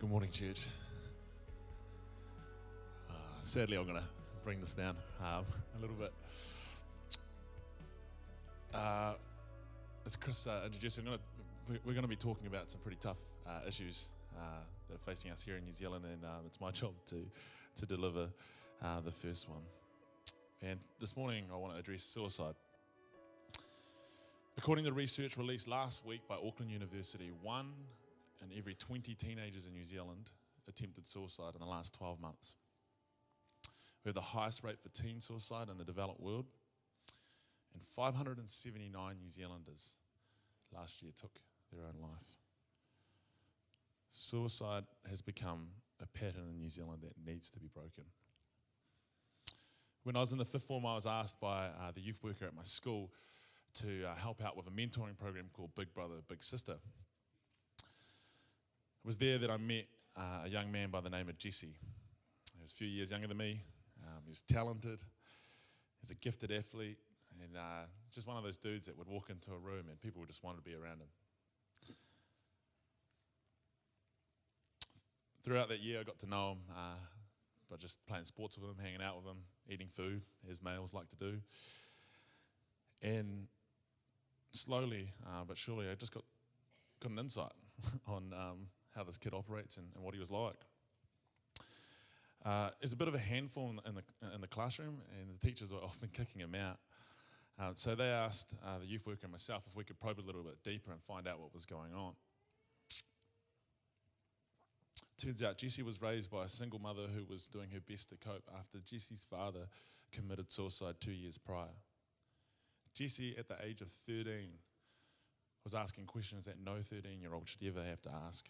Good morning, church. Sadly, I'm going to bring this down a little bit. As Chris introduced, we're going to be talking about some pretty tough issues that are facing us here in New Zealand, and it's my job to deliver the first one. And this morning, I want to address suicide. According to research released last week by Auckland University, 1 in every 20 teenagers in New Zealand attempted suicide in the last 12 months. We have the highest rate for teen suicide in the developed world, and 579 New Zealanders last year took their own life. Suicide has become a pattern in New Zealand that needs to be broken. When I was in the fifth form, I was asked by the youth worker at my school to help out with a mentoring program called Big Brother, Big Sister. It was there that I met a young man by the name of Jesse. He was a few years younger than me. He's talented. He's a gifted athlete, and just one of those dudes that would walk into a room and people would just want to be around him. Throughout that year, I got to know him by just playing sports with him, hanging out with him, eating food, as males like to do. And slowly but surely, I just got an insight on how this kid operates and what he was like. He's a bit of a handful in the classroom, and the teachers were often kicking him out. So they asked the youth worker and myself if we could probe a little bit deeper and find out what was going on. Turns out Jessie was raised by a single mother who was doing her best to cope after Jessie's father committed suicide 2 years prior. Jessie, at the age of 13, was asking questions that no 13-year-old should ever have to ask.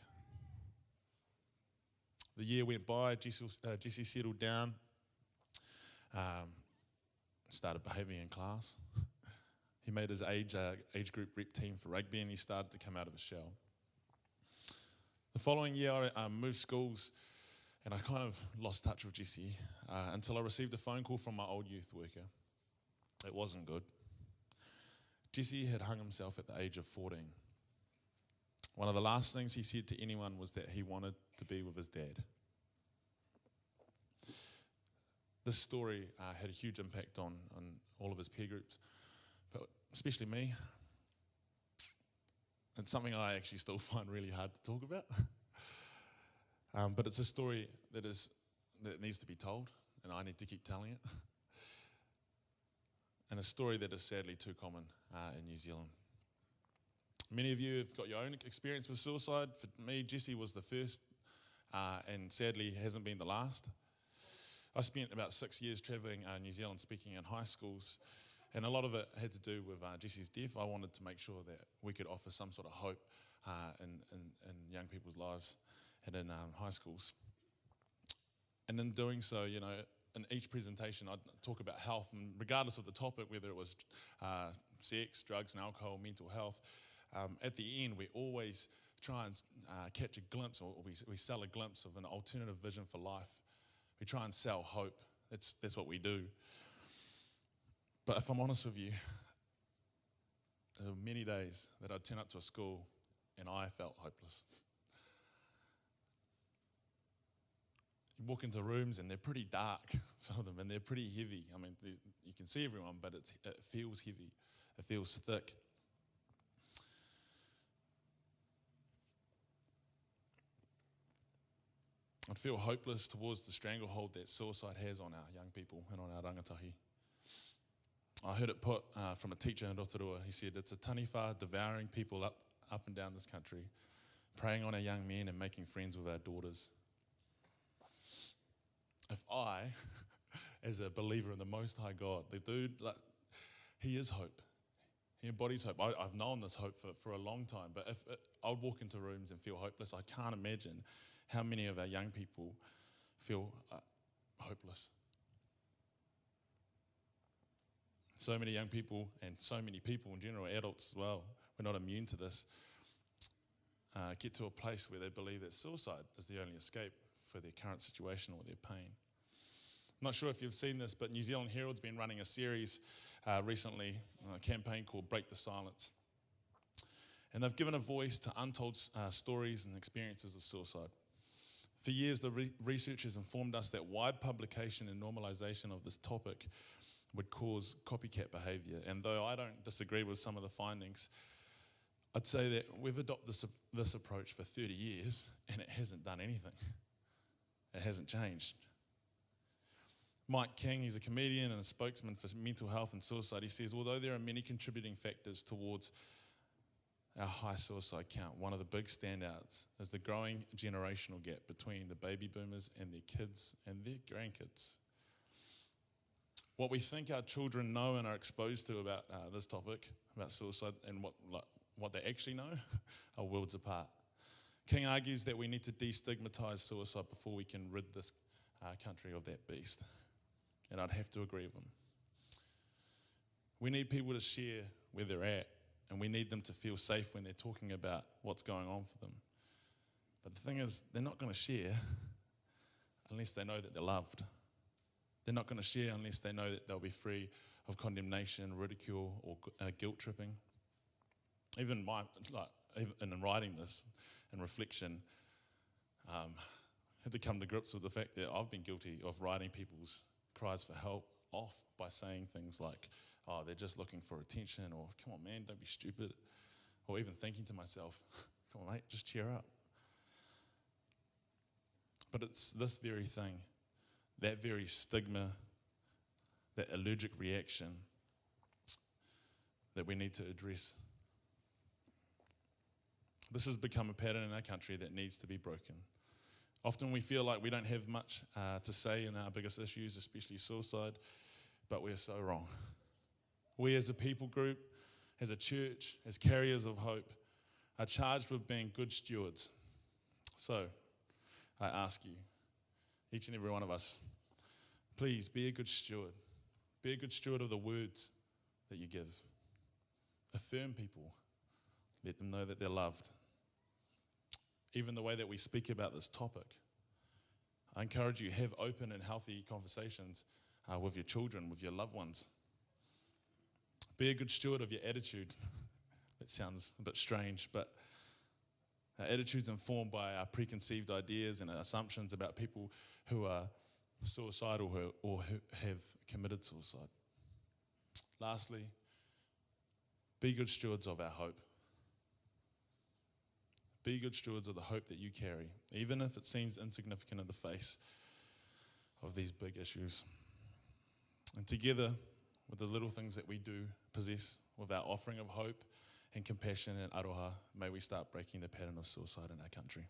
The year went by, Jessie settled down, started behaving in class. He made his age group rep team for rugby, and he started to come out of his shell. The following year, I moved schools, and I kind of lost touch with Jessie until I received a phone call from my old youth worker. It wasn't good. Jessie had hung himself at the age of 14. One of the last things he said to anyone was that he wanted to be with his dad. This story had a huge impact on all of his peer groups, but especially me. It's something I actually still find really hard to talk about. But it's a story that needs to be told, and I need to keep telling it. And a story that is sadly too common in New Zealand. Many of you have got your own experience with suicide. For me, Jessie was the first, and sadly hasn't been the last. I spent about 6 years travelling New Zealand speaking in high schools, and a lot of it had to do with Jessie's death. I wanted to make sure that we could offer some sort of hope in young people's lives and in high schools. And in doing so, you know, in each presentation, I'd talk about health, and regardless of the topic, whether it was sex, drugs and alcohol, mental health, at the end, we always try and catch a glimpse, or we sell a glimpse of an alternative vision for life. We try and sell hope. That's what we do. But if I'm honest with you, there were many days that I'd turn up to a school and I felt hopeless. You walk into rooms and they're pretty dark, some of them, and they're pretty heavy. I mean, you can see everyone, but it feels heavy. It feels thick. I'd feel hopeless towards the stranglehold that suicide has on our young people and on our rangatahi. I heard it put from a teacher in Rotorua. He said, it's a taniwha devouring people up and down this country, preying on our young men and making friends with our daughters. If I, as a believer in the Most High God, the dude, he is hope. He embodies hope. I've known this hope for a long time, but if I would walk into rooms and feel hopeless, I can't imagine how many of our young people feel hopeless. So many young people, and so many people in general, adults as well, we're not immune to this, get to a place where they believe that suicide is the only escape for their current situation or their pain. I'm not sure if you've seen this, but New Zealand Herald's been running a series recently, a campaign called Break the Silence. And they've given a voice to untold stories and experiences of suicide. For years, the research has informed us that wide publication and normalization of this topic would cause copycat behavior. And though I don't disagree with some of the findings, I'd say that we've adopted this approach for 30 years and it hasn't done anything. It hasn't changed. Mike King, he's a comedian and a spokesman for mental health and suicide. He says, although there are many contributing factors towards our high suicide count, one of the big standouts is the growing generational gap between the baby boomers and their kids and their grandkids. What we think our children know and are exposed to about this topic, about suicide, and what they actually know are worlds apart. King argues that we need to destigmatize suicide before we can rid this country of that beast. And I'd have to agree with him. We need people to share where they're at, and we need them to feel safe when they're talking about what's going on for them. But the thing is, they're not going to share unless they know that they're loved. They're not going to share unless they know that they'll be free of condemnation, ridicule, or guilt tripping. Even in writing this, in reflection, I had to come to grips with the fact that I've been guilty of writing people's cries for help off by saying things like, oh, they're just looking for attention, or come on, man, don't be stupid. Or even thinking to myself, come on, mate, just cheer up. But it's this very thing, that very stigma, that allergic reaction that we need to address. This has become a pattern in our country that needs to be broken. Often we feel like we don't have much to say in our biggest issues, especially suicide, but we're so wrong. We as a people group, as a church, as carriers of hope, are charged with being good stewards. So, I ask you, each and every one of us, please be a good steward. Be a good steward of the words that you give. Affirm people. Let them know that they're loved. Even the way that we speak about this topic. I encourage you, have open and healthy conversations with your children, with your loved ones. Be a good steward of your attitude. That sounds a bit strange, but our attitude's informed by our preconceived ideas and our assumptions about people who are suicidal or who have committed suicide. Lastly, be good stewards of our hope. Be good stewards of the hope that you carry, even if it seems insignificant in the face of these big issues. And together, with the little things that we do possess, with our offering of hope and compassion and aroha, may we start breaking the pattern of suicide in our country.